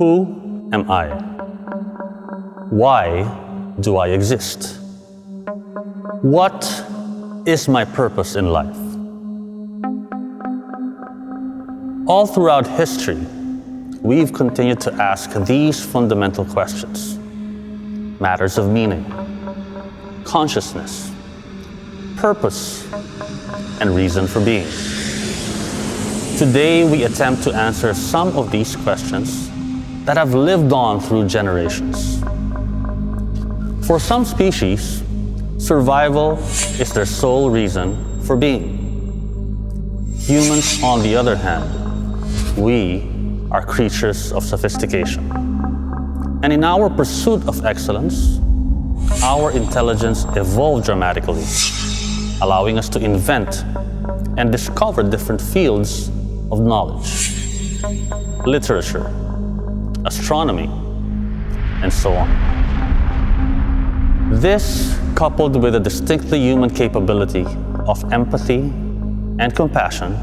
Who am I? Why do I exist? What is my purpose in life? All throughout history, we've continued to ask these fundamental questions. Matters of meaning, consciousness, purpose, and reason for being. Today, we attempt to answer some of these questions that have lived on through generations. For some species, survival is their sole reason for being. Humans, on the other hand, we are creatures of sophistication. And in our pursuit of excellence, our intelligence evolved dramatically, allowing us to invent and discover different fields of knowledge, literature, astronomy, and so on. This, coupled with a distinctly human capability of empathy and compassion,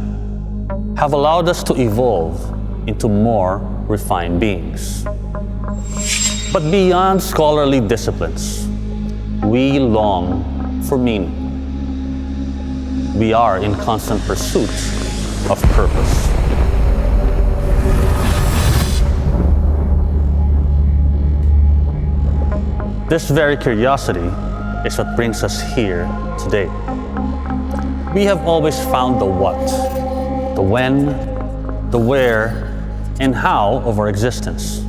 have allowed us to evolve into more refined beings. But beyond scholarly disciplines, we long for meaning. We are in constant pursuit of purpose. This very curiosity is what brings us here today. We have always found the what, the when, the where, and how of our existence.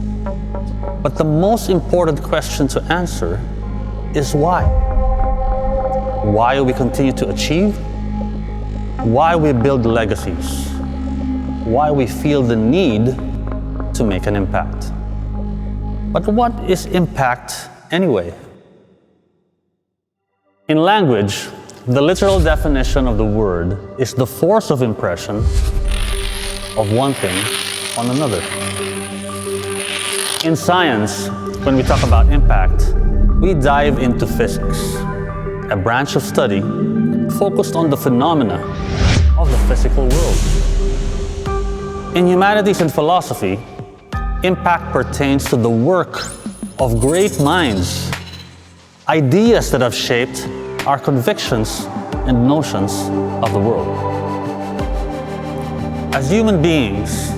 But the most important question to answer is why. Why we continue to achieve, why we build legacies, why we feel the need to make an impact. But what is impact anyway? In language, the literal definition of the word is the force of impression of one thing on another. In science, when we talk about impact, we dive into physics, a branch of study focused on the phenomena of the physical world. In humanities and philosophy, impact pertains to the work of great minds, ideas that have shaped our convictions and notions of the world. As human beings,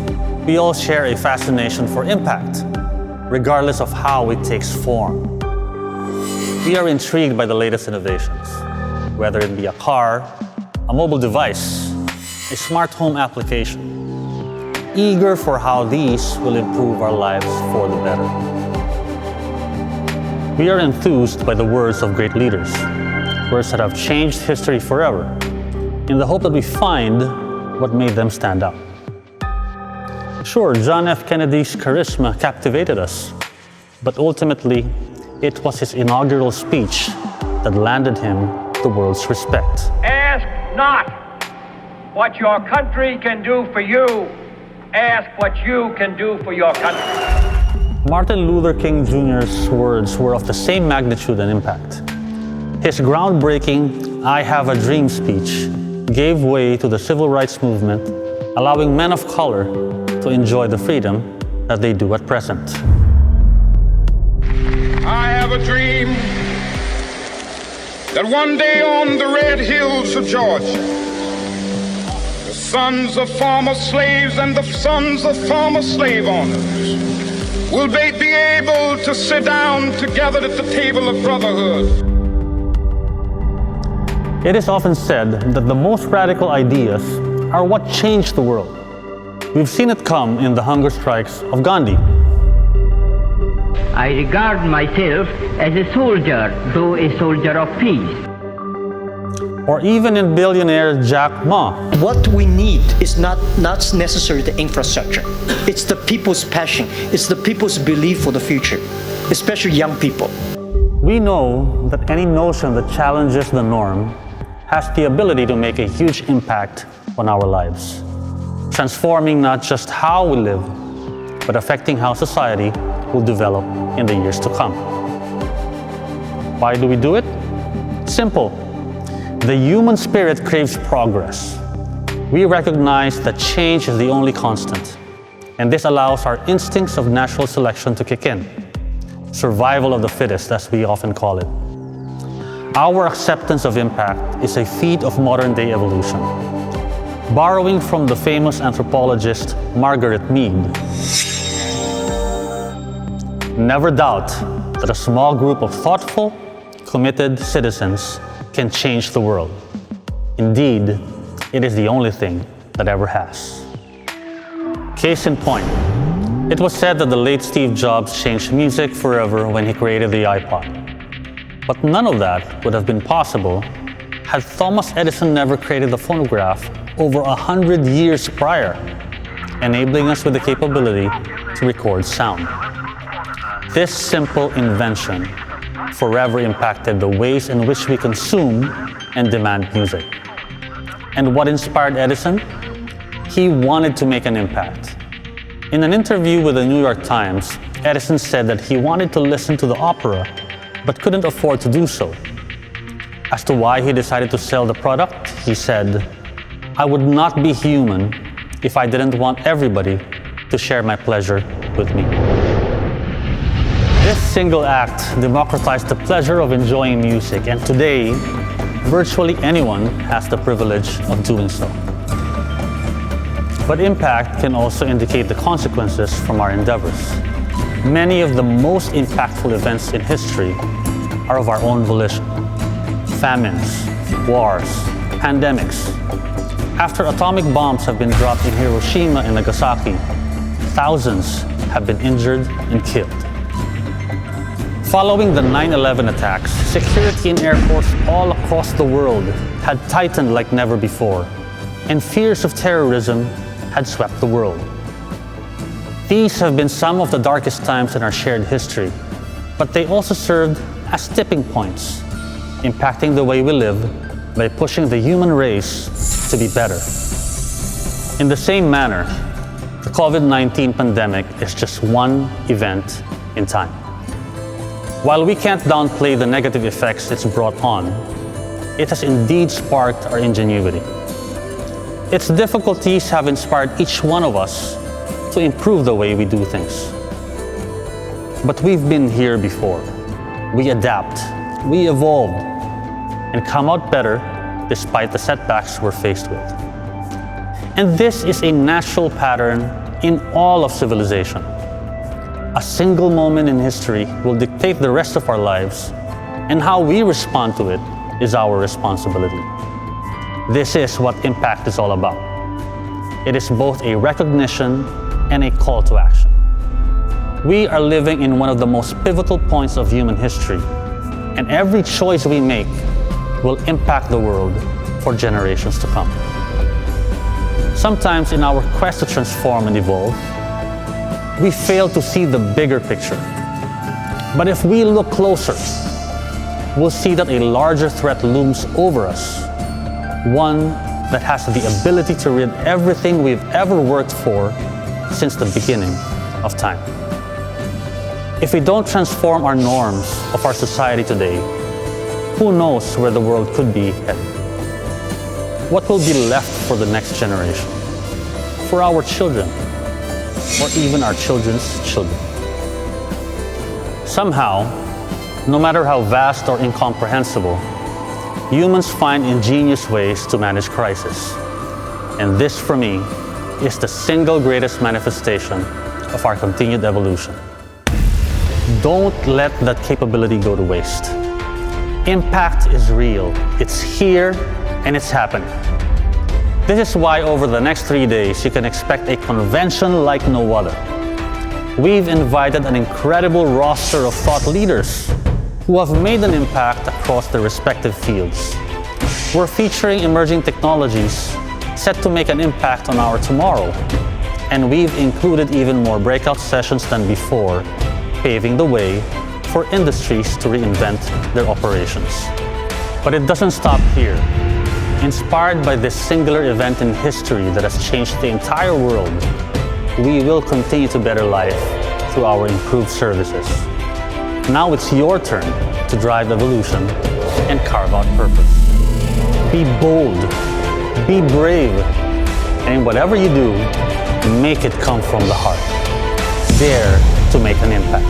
we all share a fascination for impact, regardless of how it takes form. We are intrigued by the latest innovations, whether it be a car, a mobile device, a smart home application, eager for how these will improve our lives for the better. We are enthused by the words of great leaders, words that have changed history forever, in the hope that we find what made them stand out. Sure, John F. Kennedy's charisma captivated us, but ultimately, it was his inaugural speech that landed him the world's respect. Ask not what your country can do for you, ask what you can do for your country. Martin Luther King Jr.'s words were of the same magnitude and impact. His groundbreaking "I Have a Dream" speech gave way to the civil rights movement, allowing men of color to enjoy the freedom that they do at present. I have a dream that one day on the red hills of Georgia, the sons of former slaves and the sons of former slave owners will be able to sit down together at the table of brotherhood. It is often said that the most radical ideas are what changed the world. We've seen it come in the hunger strikes of Gandhi. I regard myself as a soldier, though a soldier of peace. Or even in billionaire Jack Ma. What we need is not necessarily the infrastructure. It's the people's passion. It's the people's belief for the future, especially young people. We know that any notion that challenges the norm has the ability to make a huge impact on our lives, transforming not just how we live, but affecting how society will develop in the years to come. Why do we do it? Simple. The human spirit craves progress. We recognize that change is the only constant, And this allows our instincts of natural selection to kick in. Survival of the fittest, as we often call it. Our acceptance of impact is a feat of modern-day evolution. Borrowing from the famous anthropologist Margaret Mead, never doubt that a small group of thoughtful, committed citizens can change the world. Indeed, it is the only thing that ever has. Case in point, it was said that the late Steve Jobs changed music forever when he created the iPod. But none of that would have been possible had Thomas Edison never created the phonograph over 100 years prior, enabling us with the capability to record sound. This simple invention forever impacted the ways in which we consume and demand music. And what inspired Edison? He wanted to make an impact. In an interview with the New York Times, Edison said that he wanted to listen to the opera, but couldn't afford to do so. As to why he decided to sell the product, he said, "I would not be human if I didn't want everybody to share my pleasure with me." This single act democratized the pleasure of enjoying music, and today, virtually anyone has the privilege of doing so. But impact can also indicate the consequences from our endeavors. Many of the most impactful events in history are of our own volition. Famines, wars, pandemics. After atomic bombs have been dropped in Hiroshima and Nagasaki, thousands have been injured and killed. Following the 9/11 attacks, security in airports all across the world had tightened like never before, and fears of terrorism had swept the world. These have been some of the darkest times in our shared history, but they also served as tipping points, impacting the way we live by pushing the human race to be better. In the same manner, the COVID-19 pandemic is just one event in time. While we can't downplay the negative effects it's brought on, it has indeed sparked our ingenuity. Its difficulties have inspired each one of us to improve the way we do things. But we've been here before. We adapt, we evolve, and come out better despite the setbacks we're faced with. And this is a natural pattern in all of civilization. A single moment in history will dictate the rest of our lives, and how we respond to it is our responsibility. This is what impact is all about. It is both a recognition and a call to action. We are living in one of the most pivotal points of human history, and every choice we make will impact the world for generations to come. Sometimes in our quest to transform and evolve, we fail to see the bigger picture. But if we look closer, we'll see that a larger threat looms over us, one that has the ability to rid everything we've ever worked for since the beginning of time. If we don't transform our norms of our society today, who knows where the world could be headed? What will be left for the next generation, for our children, or even our children's children? Somehow, no matter how vast or incomprehensible, humans find ingenious ways to manage crisis. And this, for me, is the single greatest manifestation of our continued evolution. Don't let that capability go to waste. Impact is real. It's here and it's happening. This is why over the next 3 days, you can expect a convention like no other. We've invited an incredible roster of thought leaders who have made an impact across their respective fields. We're featuring emerging technologies set to make an impact on our tomorrow, and we've included even more breakout sessions than before, paving the way for industries to reinvent their operations. But it doesn't stop here. Inspired by this singular event in history that has changed the entire world, we will continue to better life through our improved services. Now it's your turn to drive evolution and carve out purpose. Be bold, be brave, and in whatever you do, make it come from the heart. Dare to make an impact.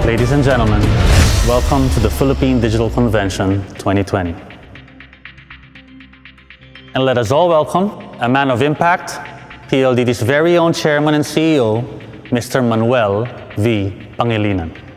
Ladies and gentlemen, welcome to the Philippine Digital Convention 2020. And let us all welcome a man of impact, PLDT's very own chairman and CEO, Mr. Manuel V. Pangilinan.